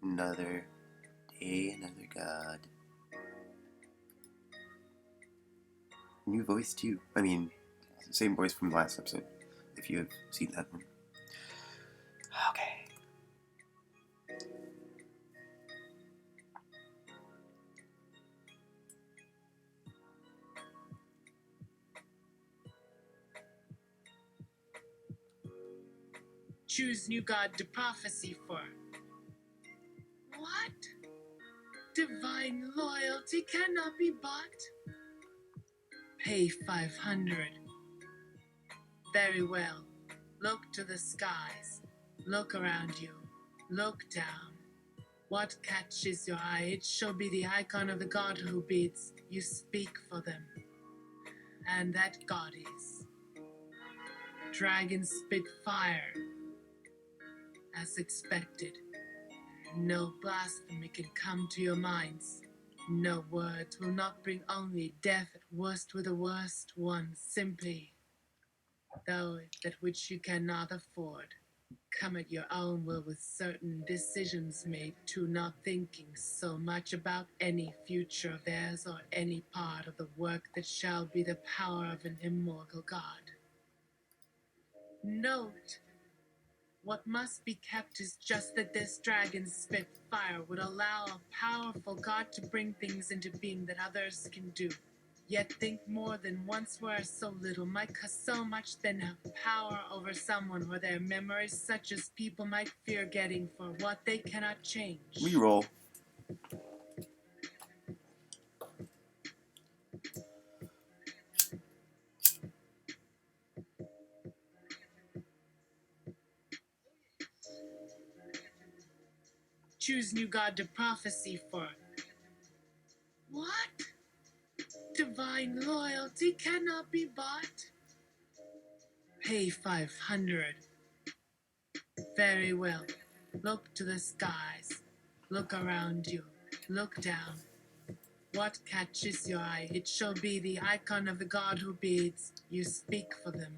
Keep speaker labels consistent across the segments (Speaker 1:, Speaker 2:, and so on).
Speaker 1: Another day, another god. New voice too. I mean, same voice from the last episode, if you have seen that one. Okay.
Speaker 2: Choose new god to prophecy for. What? Divine loyalty cannot be bought? Pay 500. Very well. Look to the skies. Look around you. Look down. What catches your eye? It shall be the icon of the god who bids you speak for them. And that god is Dragon Spit Fire. As expected, no blasphemy can come to your minds. No words will not bring only death, at worst with the worst one, simply, though that which you cannot afford. Come at your own will with certain decisions made to, not thinking so much about any future of theirs or any part of the work that shall be the power of an immortal god. Note, what must be kept is just that this dragon spit fire would allow a powerful god to bring things into being that others can do. Yet think more than once where so little might cause so much, then have power over someone where their memories such as people might fear getting for what they cannot change.
Speaker 1: Reroll.
Speaker 2: Choose new god to prophecy for. What? Divine loyalty cannot be bought? Pay 500. Very well. Look to the skies. Look around you. Look down. What catches your eye? It shall be the icon of the god who bids you speak for them.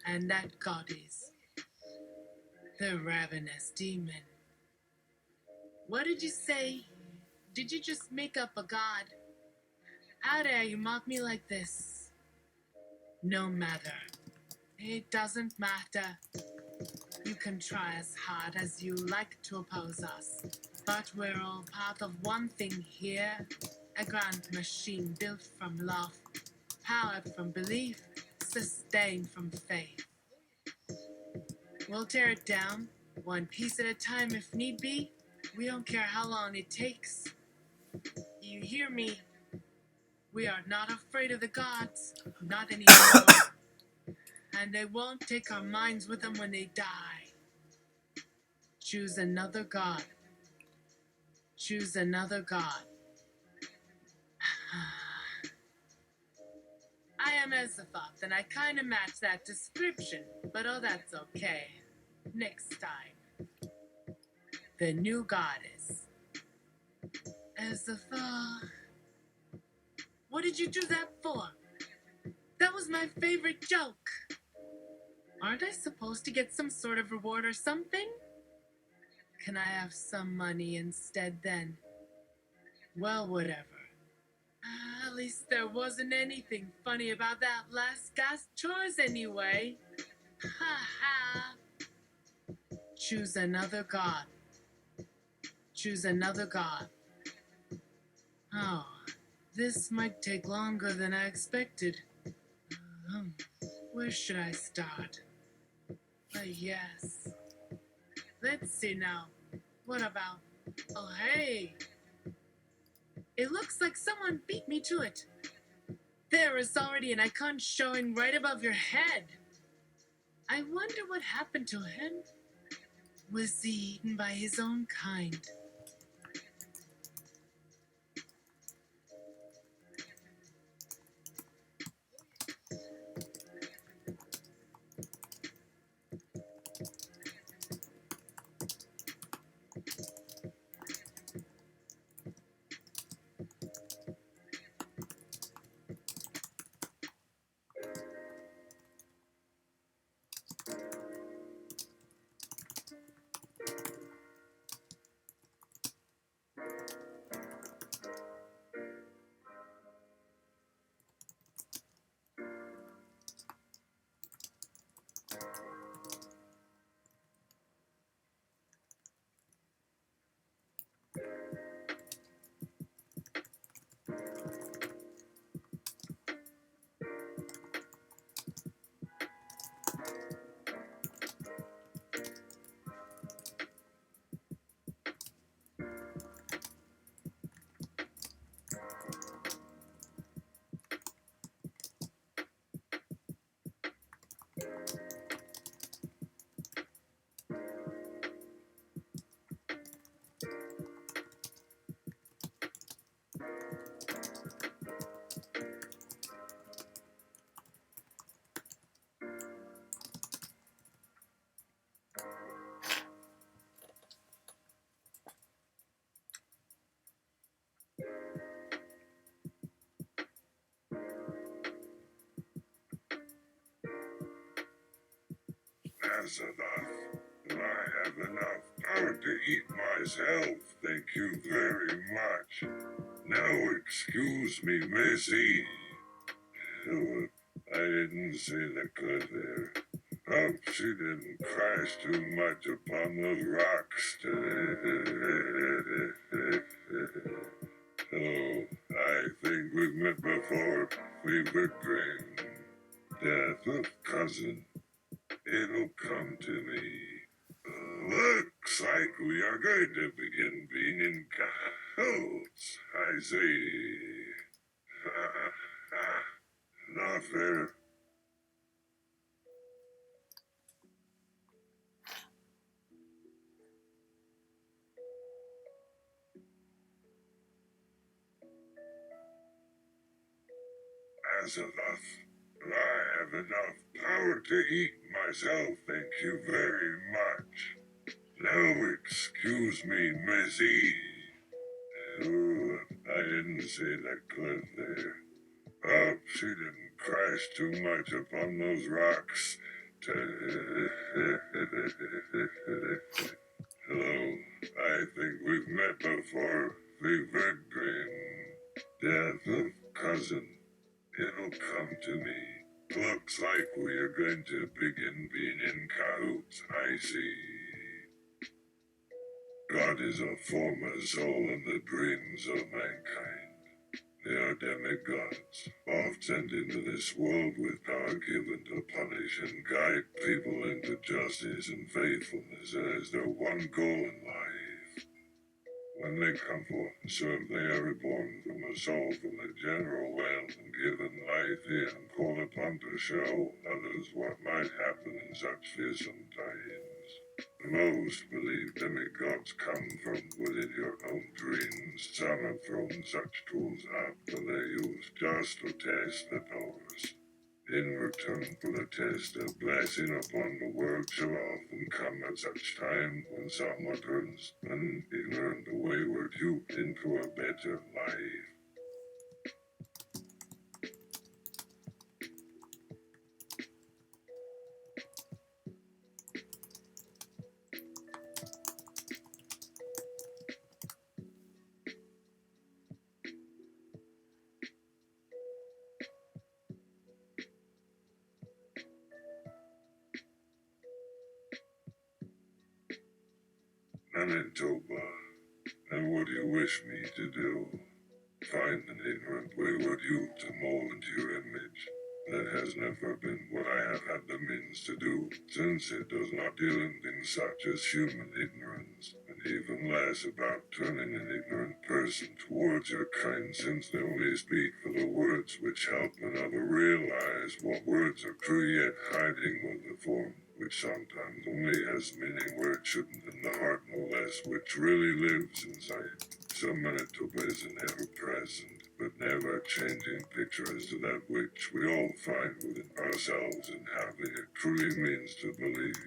Speaker 2: And that god is the ravenous demon. What did you say? Did you just make up a god? How dare you mock me like this? No matter. It doesn't matter. You can try as hard as you like to oppose us, but we're all part of one thing here. A grand machine built from love, powered from belief, sustained from faith. We'll tear it down, one piece at a time if need be. We don't care how long it takes. You hear me? We are not afraid of the gods, not anymore. And they won't take our minds with them when they die. Choose another god. Choose another god. I am Ezaphoth, and I kinda match that description, but oh, that's okay. Next time. The new goddess. Ezaphoth. What did you do that for? That was my favorite joke. Aren't I supposed to get some sort of reward or something? Can I have some money instead then? Well, whatever. At least there wasn't anything funny about that last guy's chores anyway. Ha ha. Choose another god. Choose another god. Oh, this might take longer than I expected. Where should I start? Yes. Let's see now. What about... Oh, hey. It looks like someone beat me to it. There is already an icon showing right above your head. I wonder what happened to him. Was he eaten by his own kind?
Speaker 3: Azaroth, I have enough power to eat myself, thank you very much. Now excuse me, Missy. Oh, I didn't say that good there. Hope she didn't crash too much upon those rocks. Hello, I think we've met before. Favorite dream. Death of cousin. It'll come to me. Looks like we are going to begin being in cahoots, I see. Not fair. Azaroth, I have enough power to eat myself, thank you very much. Now excuse me, Missy. Oh, I didn't say that good there. Hope she didn't crash too much upon those rocks. Hello, I think we've met before. Favorite dream. Death of cousin. It'll come to me. Looks like we are going to begin being in cahoots, I see. God is a former soul in the dreams of mankind. They are demigods, oft sent into this world with power given to punish and guide people into justice and faithfulness as their one goal in life. When they come forth to serve, they are reborn from a soul from the general well and given life here and called upon to show others what might happen in such fearsome times. Most believe demigods come from within your own dreams. Some have thrown such tools out for their use just to test the powers. In return for the test, a blessing upon the world shall often come at such time when someone turns an ignorant wayward youth into a better life. Manitoba, and what do you wish me to do? Find an ignorant wayward youth to mold into your image. That has never been what I have had the means to do, since it does not deal in things such as human ignorance, and even less about turning an ignorant person towards your kind, since they only speak for the words which help another realize what words are true, yet hiding with the form, which sometimes only has meaning where it shouldn't, in the heart no less, which really lives inside. So Manitoba is an ever-present, but never-changing picture as to that which we all find within ourselves and having it truly means to believe.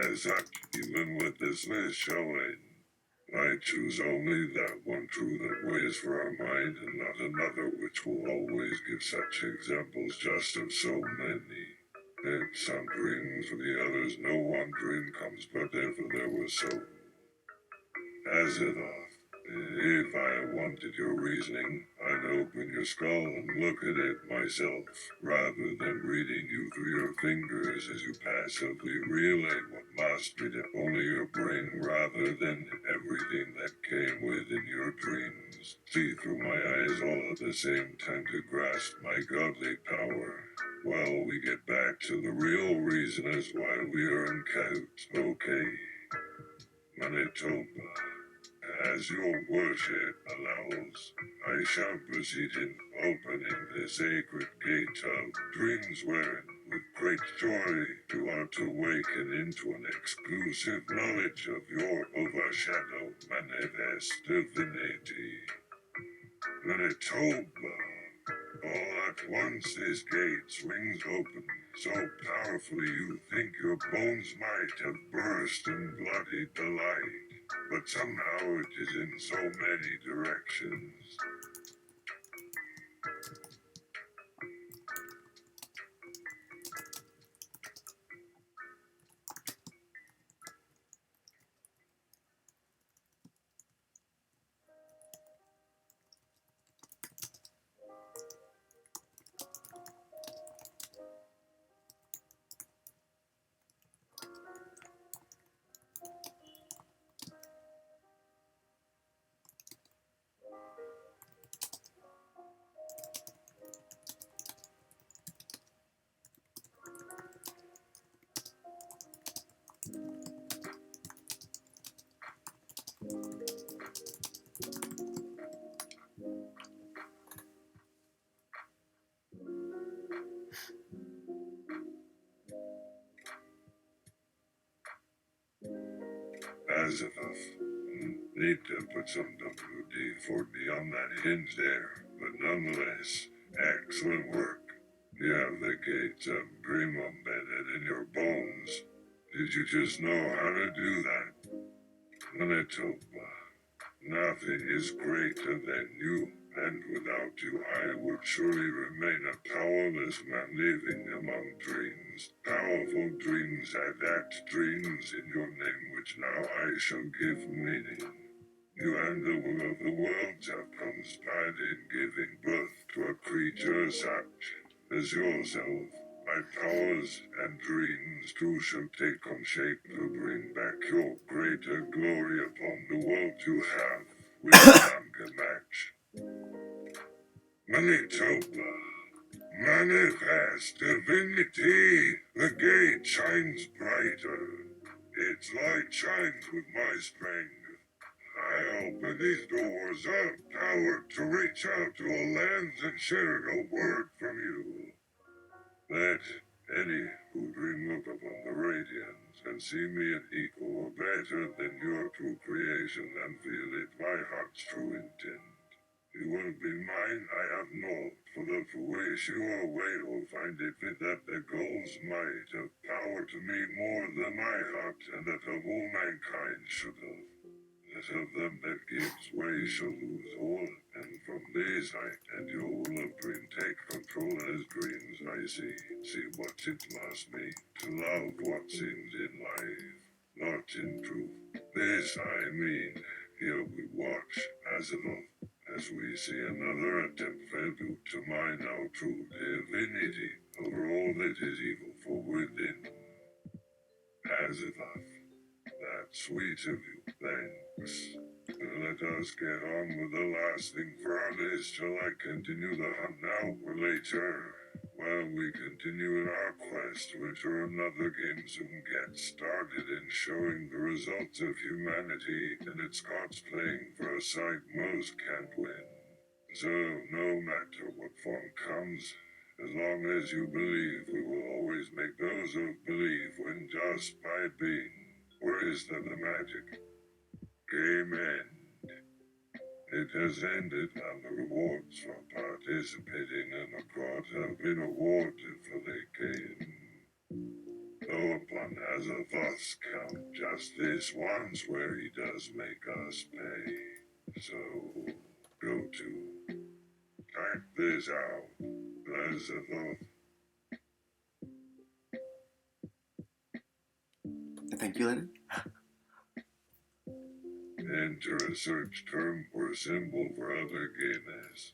Speaker 3: As such, even with this list showing, I choose only that one truth that weighs for our mind and not another which will always give such examples just of so many. If some dreams for the others, no one dream comes but if there was so. Azaroth, if I wanted your reasoning, I'd open your skull and look at it myself, rather than reading you through your fingers as you passively relay what must be only your brain, rather than everything that came within your dreams. See through my eyes all at the same time to grasp my godly power. Well, we get back to the real reason as why we are in cahoots, okay? Manitoba. As your worship allows, I shall proceed in opening the sacred gate of dreams wherein, with great joy, you are to awaken into an exclusive knowledge of your overshadowed manifest divinity. Manitoba. All at once this gate swings open, so powerfully you think your bones might have burst in bloody delight. But somehow it is in so many directions. Azeroth. Need to put some WD-40 on that hinge there, but nonetheless, excellent work. You have the gates of Dream embedded in your bones. Did you just know how to do that? Manitoba, nothing is greater than you, and without you I would surely remain a powerless man living among dreams. Powerful dreams adapt dreams in your name, which now I shall give meaning. You and the will of the worlds have conspired in giving birth to a creature such as yourself. My powers and dreams too shall take on shape to bring back your greater glory upon the world you have, which none can match. Manitoba, manifest divinity, the gate shines brighter. Its light shines with my strength. I open these doors of power to reach out to all lands and share a word from you. Let any who dream look upon the radiance and see me an equal or better than your true creation and feel it my heart's true intent. You will be mine, I have naught, for the wish your way will find it fit that the goal's might of power to me more than my heart, and that of all mankind should have. That of them that gives way shall lose all, and from these I and your will of dream take control as dreams I see what it must be, to love what seems in life, not in truth. This I mean, here we watch, Azeroth, as we see another attempt fail to mine our true divinity over all that is evil for within. Azeroth, that's sweet of you, thanks. Let us get on with the last thing for our list. Shall I continue the hunt now or later? While we continue in our quest to enter another game soon gets started in showing the results of humanity and its gods playing for a side most can't win. So, no matter what form comes, as long as you believe, we will always make those who believe win just by being. Or is that the magic? Game end. It has ended, and the rewards for participating in the court have been awarded for the game. Though upon Azeroth's count, just this once where he does make us pay. So, go to. Type this out. Azeroth.
Speaker 1: Thank you, Lennon.
Speaker 3: Enter a search term or symbol for other gamers.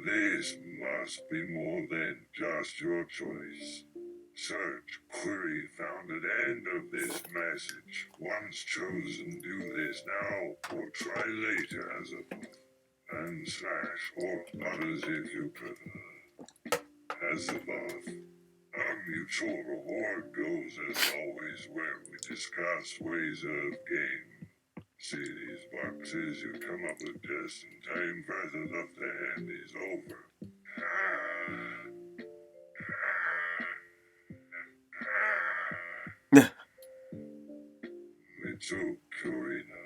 Speaker 3: This must be more than just your choice. Search query found at end of this message. Once chosen, do this now or try later as a and slash or others if you prefer. As above. Our mutual reward goes as always where we discuss ways of game. See these boxes you come up with just in time for the love the hand is over. Mitsu Kurina.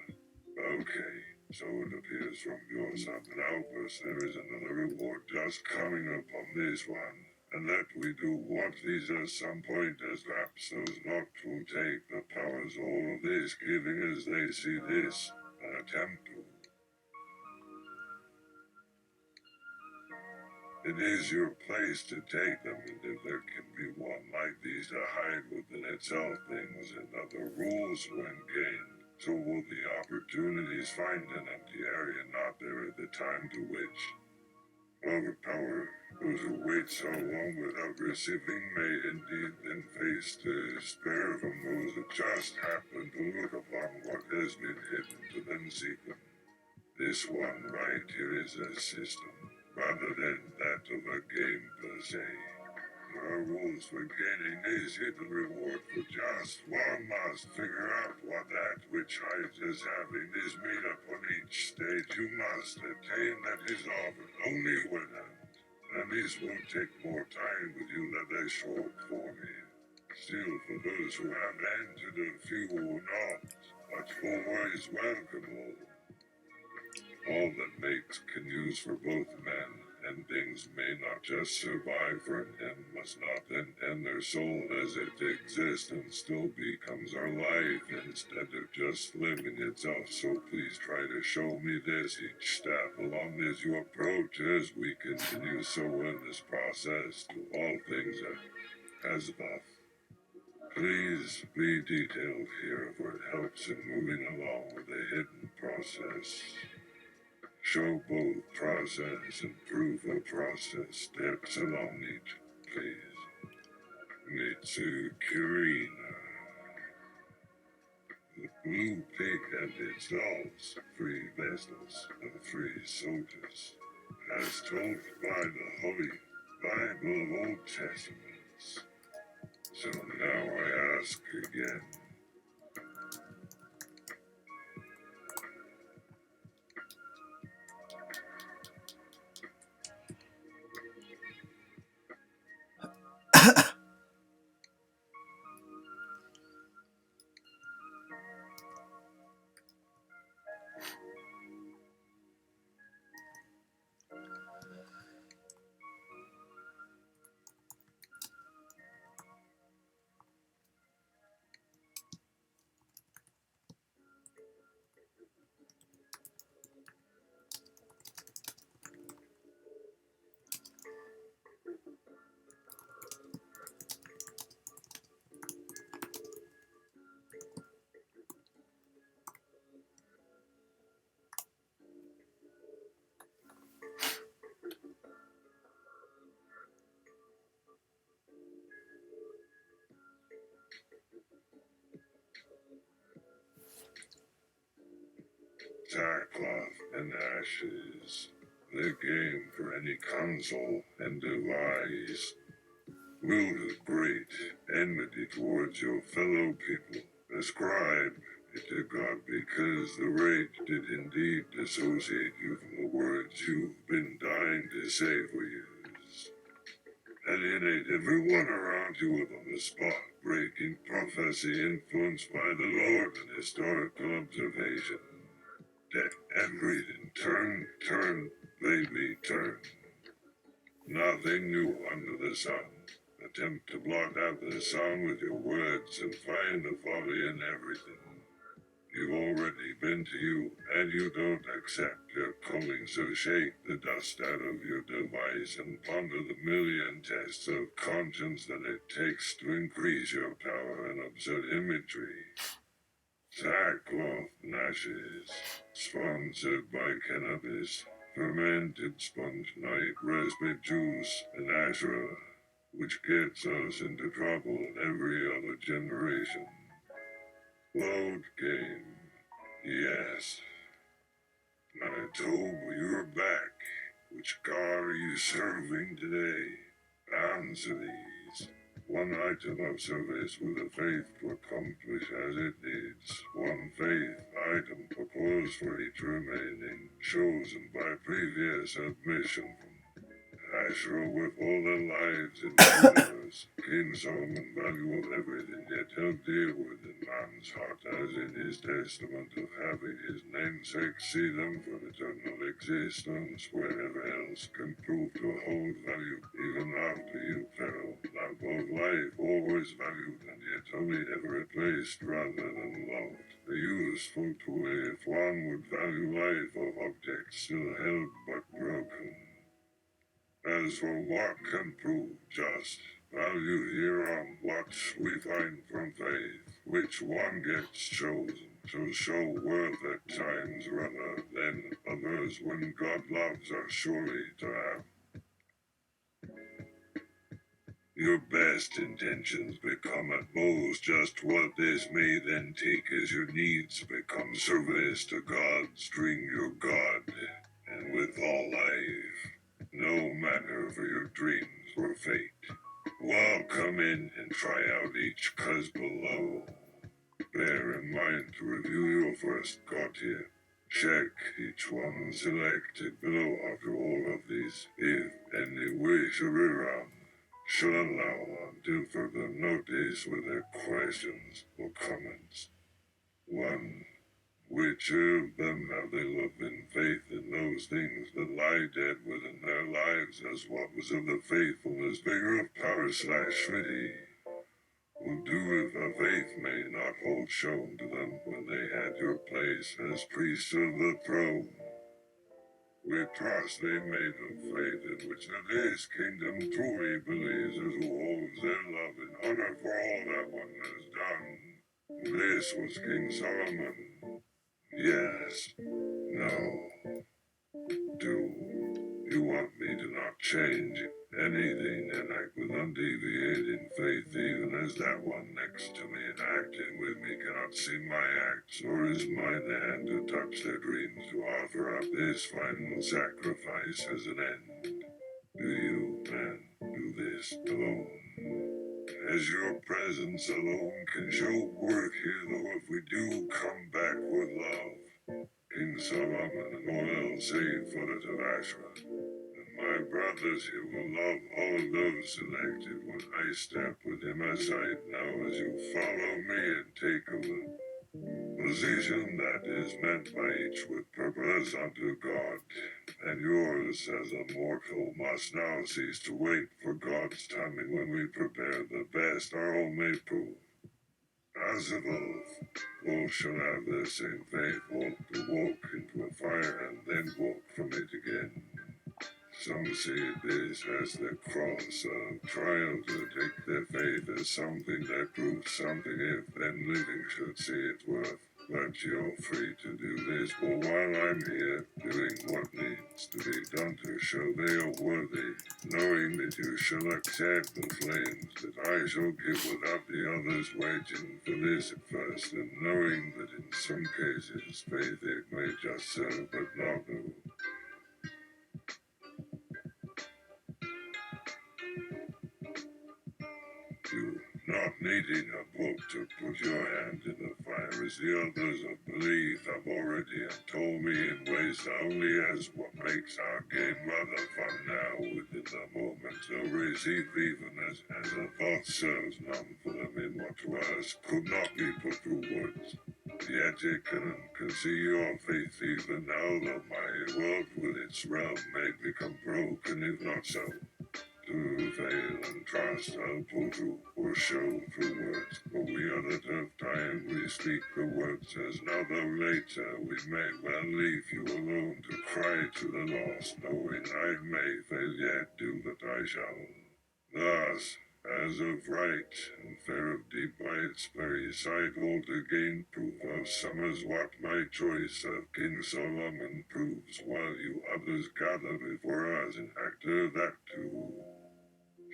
Speaker 3: Okay, so it appears from your something outburst there is another reward just coming upon this one. And that we do want these at some point as perhaps those not to take the powers all of this giving as they see this, an attempt to. It is your place to take them, and if there can be one like these to hide within itself things and other rules when gained, so will the opportunities find an empty area not there at the time to which overpower those who wait so long without receiving may indeed then face despair from those who just happen to look upon what has been hidden to them seeking. This one right here is a system, rather than that of a game per se. There are rules for gaining this hidden reward for just one must figure out what that which hides as having is made up on each stage you must attain that is often only when and this will take more time with you than they short for me. Still, for those who have entered and few will not, But for is welcome all that makes can use for both men and things may not just survive for an end, must not then end their soul as it exists and still becomes our life instead of just living itself. So please try to show me this each step along as you approach as we continue so in this process to all things as above. Please be detailed here for it helps in moving along with the hidden process. Show both process and proof of process steps along each, please. Mitsu Kirina. The blue pig and its dolls, three vessels of three soldiers, as told by the Holy Bible of Old Testaments. So now I ask again. Sackcloth and Ashes, the game for any console and device. Wielded great enmity towards your fellow people. Ascribe it to God because the rage did indeed dissociate you from the words you've been dying to say for years. Alienate everyone around you with on the spot, breaking prophecy influenced by the Lord and historical observation. Let everything turn, baby, turn. Nothing new under the sun. Attempt to blot out the sun with your words and find the folly in everything. You've already been to you, and you don't accept your calling, so shake the dust out of your device and ponder the million tests of conscience that it takes to increase your power and absurd imagery. Sackcloth and Ashes, sponsored by cannabis, fermented sponge night, raspberry juice, and ashra, which gets us into trouble in every other generation. Load game, yes. Manitoba, you're back. Which god are you serving today? Answer these. One item of service with a faith to accomplish as it needs. One faith item proposed for each remaining, chosen by previous submission from Asher with all their lives in yours. King Solomon value of everything yet held dear within man's heart, as in his testament of having his namesake see them for eternal existence, wherever else can prove to hold value, even after you fell. Love of life always valued and yet only ever replaced rather than loved. A useful tool if one would value life of objects still held but broken. As for what can prove just, value here on what we find from faith, which one gets chosen to show worth at times rather than others when God loves us surely to have. Your best intentions become at most just what this may then take as your needs become service to God, string your God, and with all life. No matter for your dreams or fate. Welcome in and try out each cuz below. Bear in mind to review your first god here. Check each one selected below after all of these. If any wish around, shall allow until further notice with their questions or comments. One. Which of them have they loved in faith in those things that lie dead within their lives, as what was of the faithfulness, vigor of power / fitty, will do if a faith may not hold shown to them when they had your place as priests of the throne? We trust they made of faith in which this kingdom truly believes, as who holds their love and honor for all that one has done. This was King Solomon. Yes. No. Do you want me to not change anything and act with undeviating faith, even as that one next to me and acting with me cannot see my acts, nor is mine the hand to touch their dreams to offer up this final sacrifice as an end? Do you, man, do this alone? As your presence alone can show worth here, though if we do come back with love, King Solomon and all else save for the Tavashra, and my brothers here will love all of those selected when I step with him aside now as you follow me and take a position that is meant by each with purpose unto God, and yours as a mortal must now cease to wait for God's timing when we prepare the best our own may prove. As of old, all shall have the same faith, walk into a fire and then walk from it again. Some see this as the cross of trial to take their faith as something that proves something if then living should see it worth. But you're free to do this, but while I'm here, doing what needs to be done to show they are worthy, knowing that you shall accept the flames that I shall give without the others waiting for this at first, and knowing that in some cases faith it may just serve but not know. You not needing a book to put your hand in the fire as the others of belief have already and told me in ways that only as what makes our game rather fun now within the moment they'll receive even as a thought serves none for them in what to us could not be put through words. Yet it can see your faith even now though my world with its realm may become broken if not so. To fail and trust I'll pull through or show through words, but we are the tough time we speak the words as now though later we may well leave you alone to cry to the lost, knowing I may fail yet do that I shall. Thus, as of right, and fair of deep by its very side, hold to gain proof of summer's what my choice of King Solomon proves, while you others gather before us and actor that too.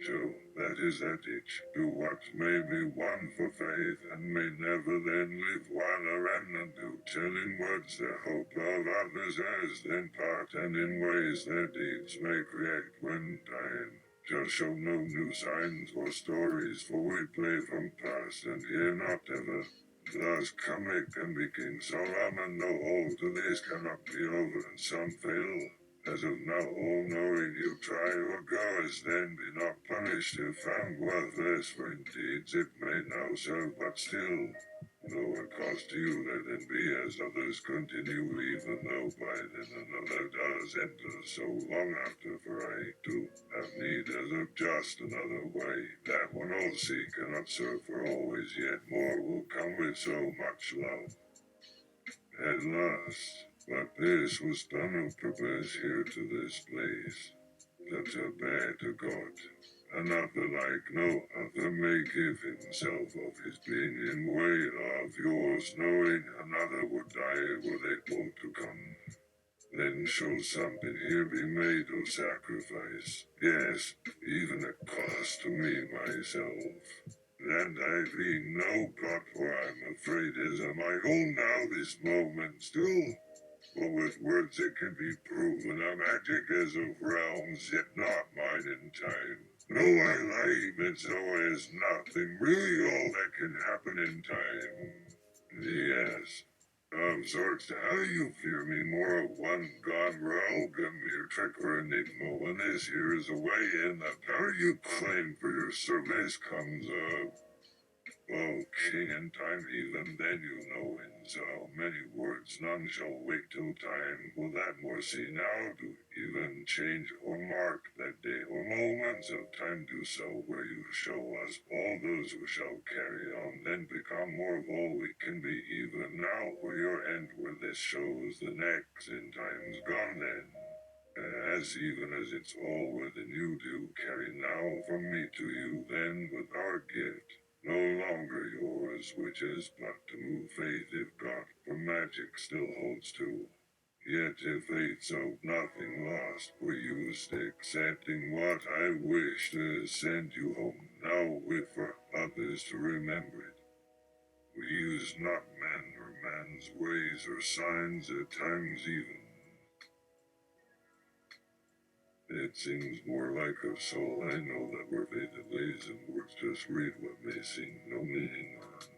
Speaker 3: So that is that itch, do what may be won for faith, and may never then live while a remnant do, till in words their hope of others as then part, and in ways their deeds may create when time shall show no new signs or stories, for we play from past and hear not ever. Thus come it and be King Solomon, no hold to this cannot be over, and some fail. As of now, all knowing you try or go, as then be not punished if found worthless, for indeed it may now serve, but still, though it cost you, let it be as others continue, even though by then another does enter so long after, for I do have need as of just another way, that one all see cannot serve for always, yet more will come with so much love. At last, but this was done of purpose here to this place, that to bear to God, another like no other may give himself of his being in way of yours, knowing another would die were they both to come. Then shall something here be made of sacrifice, yes, even a cost to me myself. And I be no God, for I'm afraid as am I whole now this moment still. For with words it can be proven a magic as of realms, yet not mine in time. No, I lie even so as nothing, really all that can happen in time. Yes. Of sorts, how you fear me more of one gone rogue, a mere trick or enigma, when this here is a way in, the power you claim for your service comes of. O king in time, even then you know in so many words none shall wait till time will that more see now do even change or mark that day or moments of time do so where you show us all those who shall carry on then become more of all we can be even now where your end where this shows the next in time's gone then. As even as it's all within you do carry now from me to you then with our gift, no longer yours, which is but to move faith if God for magic still holds to. Yet if faith so nothing lost, we used accepting what I wish to send you home now with for others to remember it. We use not man or man's ways or signs at times even. It seems more like a soul. I know that we're faded lays and words just read what may seem no meaning on.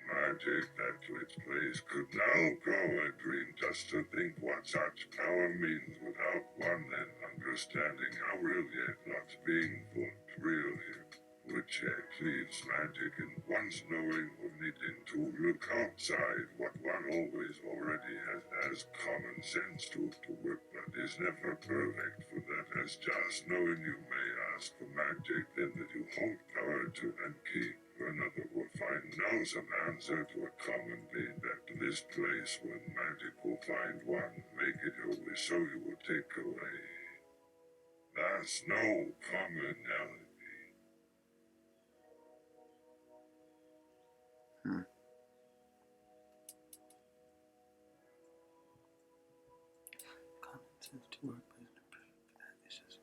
Speaker 3: Magic that to its place could now go a dream just to think what such power means without one then understanding how real yet not being thought real here. Which leaves magic in one's knowing or needing to look outside what one always already has common sense to work but is never perfect for that as just knowing you may ask for magic then that you hold power to and keep another will find now some answer to a common being back to this place when magic will find one make it your wish so you will take away. That's no commonality.
Speaker 1: Common sense to work by that is just.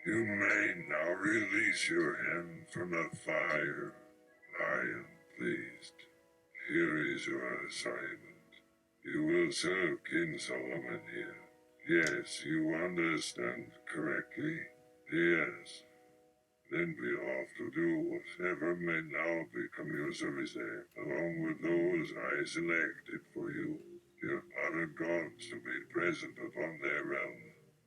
Speaker 3: You may now release your hand from the fire. I am pleased. Here is your assignment. You will serve King Solomon here. Yes, you understand correctly. Yes. Then be off to do whatever may now become your service there, along with those I selected for you, your other gods to be present upon their realm.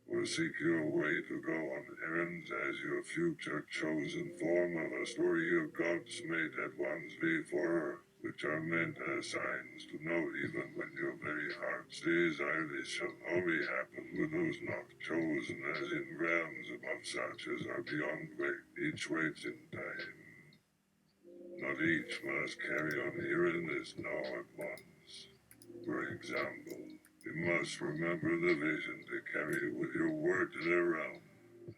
Speaker 3: Or seek your way to go on errands as your future chosen form of a story your gods made at once before, which are meant as signs to know even when your very heart's desire this shall only happen with those not chosen as in realms above such as are beyond where each waits in time. Not each must carry on hearing this now at once. For example, you must remember the vision to carry with your word to their realm,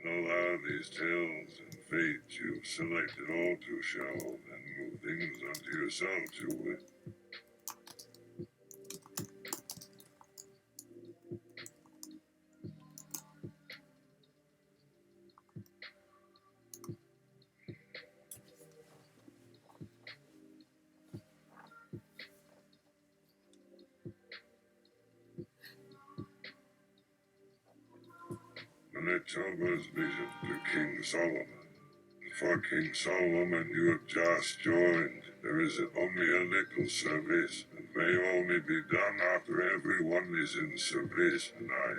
Speaker 3: and allow these tales and fates you've selected all to show, and move things unto yourself to it. Manitoba's vision to King Solomon. For King Solomon you have just joined. There is only a little service, and may only be done after everyone is in service, and I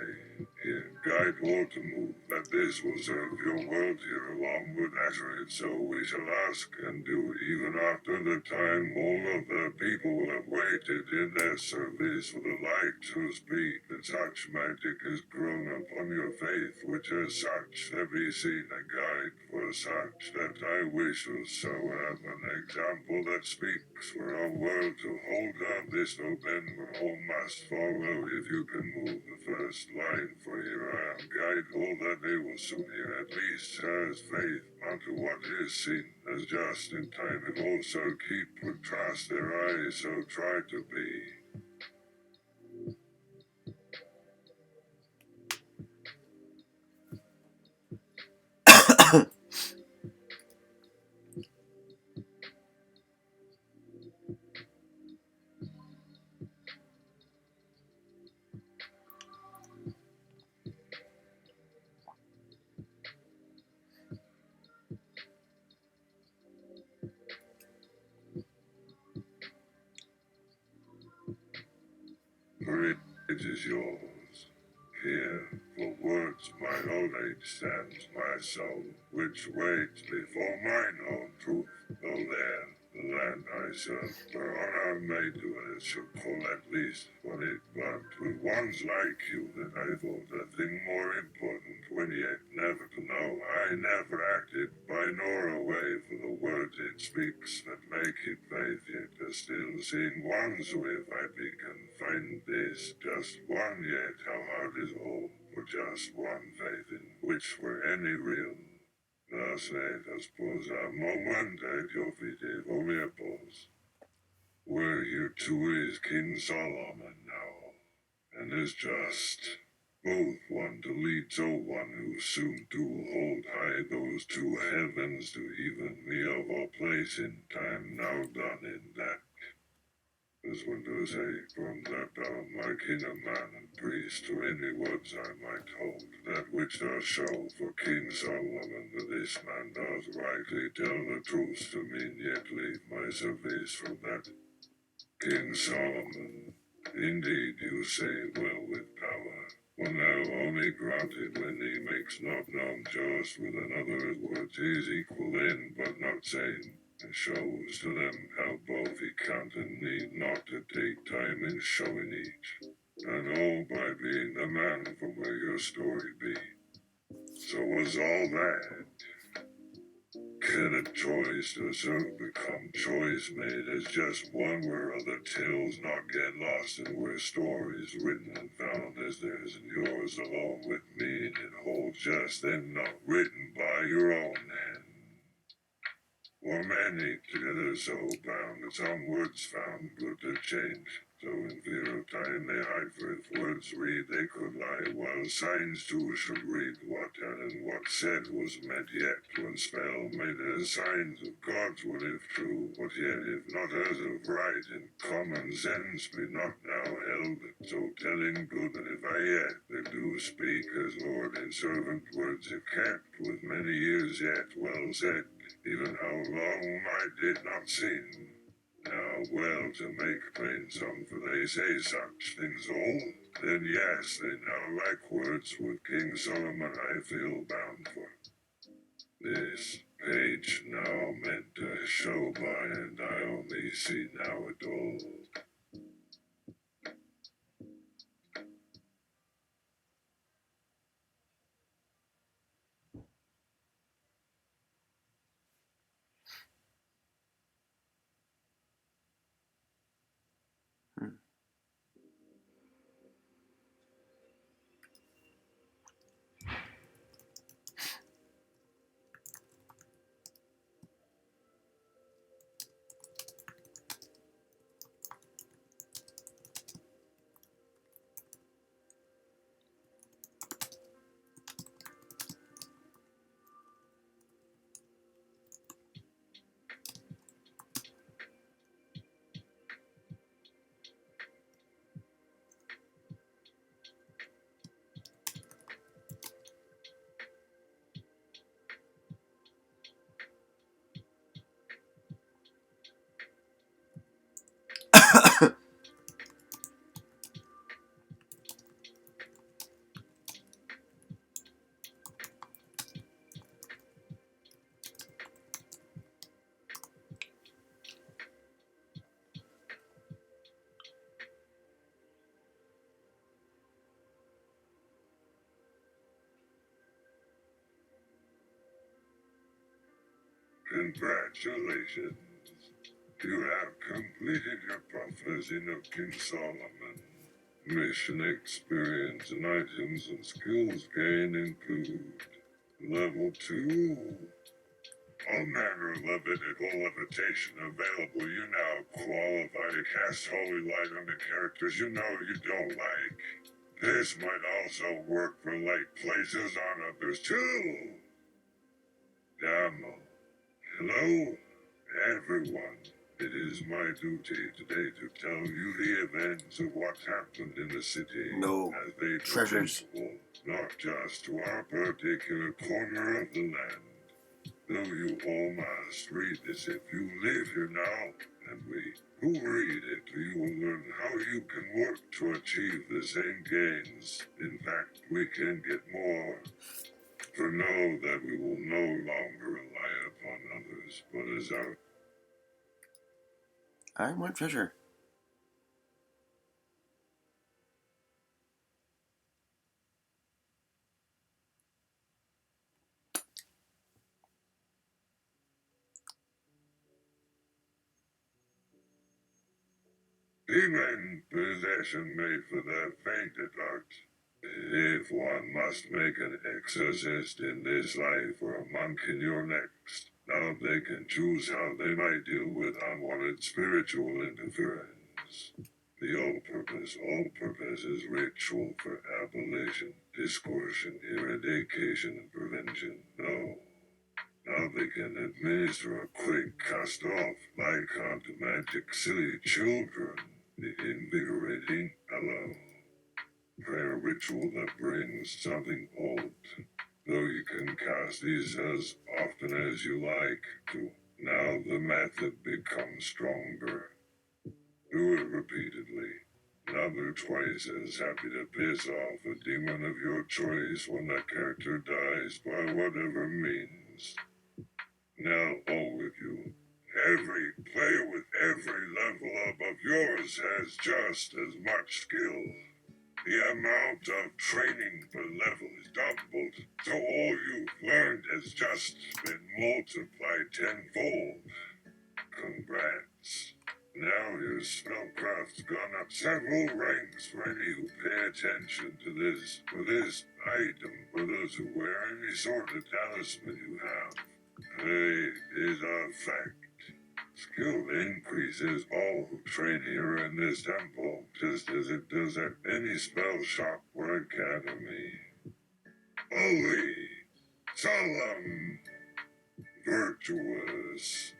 Speaker 3: here guide all to move, that this will serve your world here along with Azrael, so we shall ask and do even after the time all of the people will have waited in their service for the light to speak, that such magic is grown upon your faith, which as such there be seen a guide for such that I wish to so have an example that speaks for our world to hold on this open where all must follow if you can move the first line for here I am guide all that they will soon hear at least has faith unto what is seen as just in time and also keep with trust their eyes so try to be. is yours. Here, for words my old age stands my soul, which waits before mine own truth, though there, the land I serve, for honor made to it should call at least what it but with ones like you that I thought a thing more important, when yet never to know, I never acted by nor away for the words it speaks that make it faith, yet still seen ones with I be confined this, just one yet how hard is all, for just one faith in which were any real. Thus let us pause a moment at your feet, if only a pause. Where here too is King Solomon now, and is just both one to lead so one who soon do hold high those two heavens to even me of all place in time now done in that. As one does say, from that bound my king of man and priest to any words I might hold, that which does show for King Solomon that this man does rightly tell the truth to me, yet leave my service from that. King Solomon, indeed you say well with power, one now only granted when he makes not known just with another's words his equal in, but not same, and shows to them how both he can and need not to take time in showing each, and all by being the man from where your story be. So was all that. Can a choice to serve become choice made as just one where other tales not get lost and where stories written and found as theirs and yours along with me and it holds just then not written by your own hand? Or many together so bound that some words found good to change, so in fear of time they hide for if words read they could lie, while signs too should read what had and what said was meant yet, when spell made as signs of God's will if true, what yet if not as of right in common sense be not now held, so telling good that if I yet they do speak as Lord in servant words if kept with many years yet well said, even how long I did not seem. Now well to make plain some, for they say such things all. Then yes, they now like words with King Solomon I feel bound for. This page now meant to show by, and I only see now it all. Congratulations. You have completed your prophecy of King Solomon. Mission experience and items and skills gained include Level 2. All manner of levitable levitation available. You now qualify to cast holy light on the characters you know you don't like. This might also work for light places on others too. Damo. Hello, everyone. It is my duty today to tell you the events of what happened in the city
Speaker 1: No
Speaker 3: as they
Speaker 1: treasures.
Speaker 3: not just to our particular corner of the land. Though you all must read this if you live here now, and we who read it, you will learn how you can work to achieve the same gains. In fact, we can get more. For know that we will no longer rely upon others, but as our...
Speaker 1: I want treasure.
Speaker 3: Even possession made for the faint at heart. If one must make an exorcist in this life or a monk in your next, now they can choose how they might deal with unwanted spiritual interference. The all-purpose is ritual for abolition, discoursion, eradication, and prevention. No. Now they can administer a quick cast-off like onto magic silly children. The invigorating hello. Prayer ritual that brings something old. Though you can cast these as often as you like to. Now the method becomes stronger. Do it repeatedly. Another twice as happy to piss off a demon of your choice when that character dies by whatever means. Now all with you. Every player with every level above yours has just as much skill. The amount of training per level is doubled, so all you've learned has just been multiplied tenfold. Congrats. Now your spellcraft's gone up several ranks for any who pay attention to this. For this item, for those who wear any sort of talisman you have. Pay is a fact. Skill increases all who train here in this temple, just as it does at any spell shop or academy. Holy, solemn, virtuous.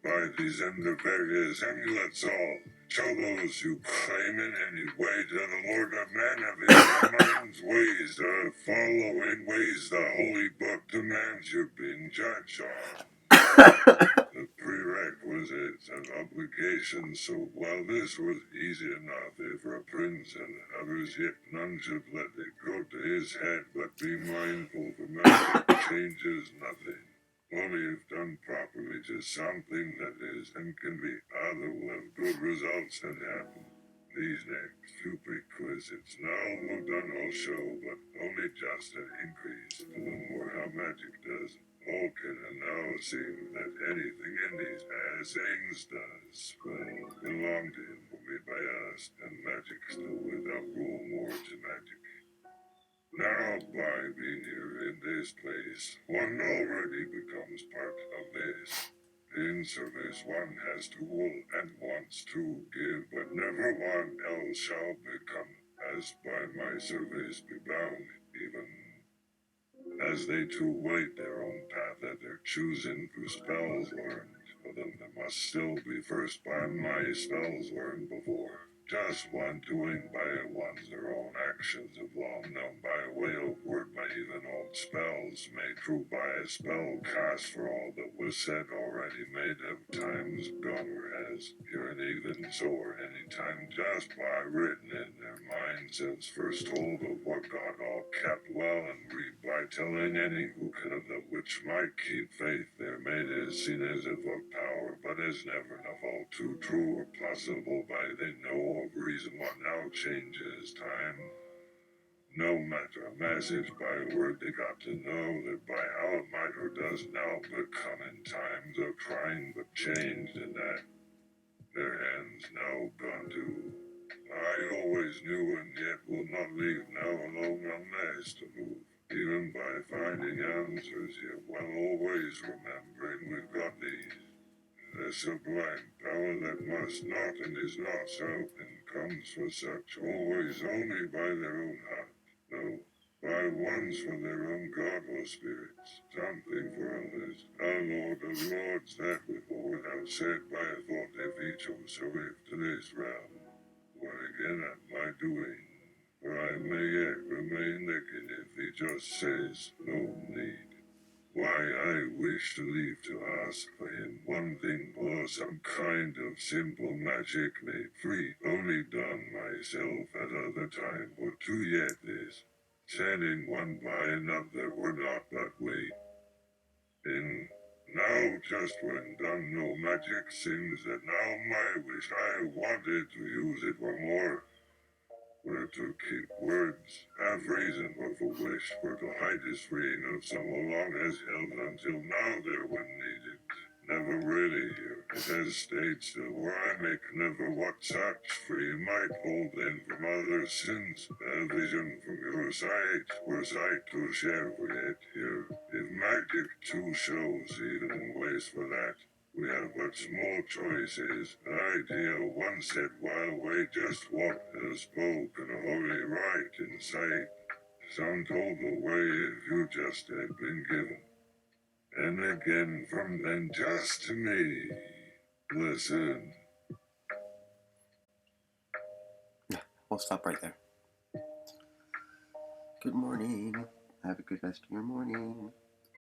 Speaker 3: By these and the various amulets all, show those who claim in any way to the Lord of Men of his mind's ways to follow in ways the Holy Book demands you're being judged on. The prerequisites and obligations, so while this was easy enough for a prince and others, yet none should let it go to his head, but be mindful for magic changes nothing. Only if done properly to something that is and can be other will have good results that happen. These next few prerequisites now well done all show, but only just an increase to the more how magic does. All can now see that anything in these sayings does well belong to him will be by us, and magic still without rule more to magic. Now, by being here in this place, one already becomes part of this. In service one has to will and wants to give, but never one else shall become, as by my service be bound, even as they too wait their own path at their choosing through spells learned. For them they must still be first by my spells learned before. Just one doing by one's their own actions of long known by way of word by even old spells made true by a spell cast for all that was said already made of times gone or has here and even so or any time just by written in their minds as first told of what God all kept well and read by telling any who can of the which might keep faith there made is seen as if of power but as never enough all too true or possible by they know of reason what now changes time. No matter a message by word they got to know that by how it might or does now become in times of trying but changed and that their hands now gone to. I always knew and yet will not leave now alone unless to move. Even by finding answers yet while always remembering we've got these. The sublime power that must not and is not self and comes for such always only by their own heart. No, by ones for their own God or spirits, something for others. Our Lord of Lords that before without said by a thought if he chose so if to this realm, were again at my doing, for I may yet remain naked if he just says no need. why I wish to leave to ask for him one thing or some kind of simple magic made free, only done myself at other time or two yet this. Setting one by another were not that way. And now just when done no magic seems that now my wish I wanted to use it for more. Were to keep words, have reason but for wish, were to hide his reign of some long as held until now there when needed. Never really here. It has stayed still where I make never what such free might hold then from other sins. A vision from your side, were sight to share with it here. If magic too shows even in ways for that. We have but small choices. An idea once said while we just walked and spoke in a holy right in sight. Some told the way if you just had been given. And again from then just to me. Listen.
Speaker 1: Yeah, we'll stop right there. Good morning. Have a good rest of your morning.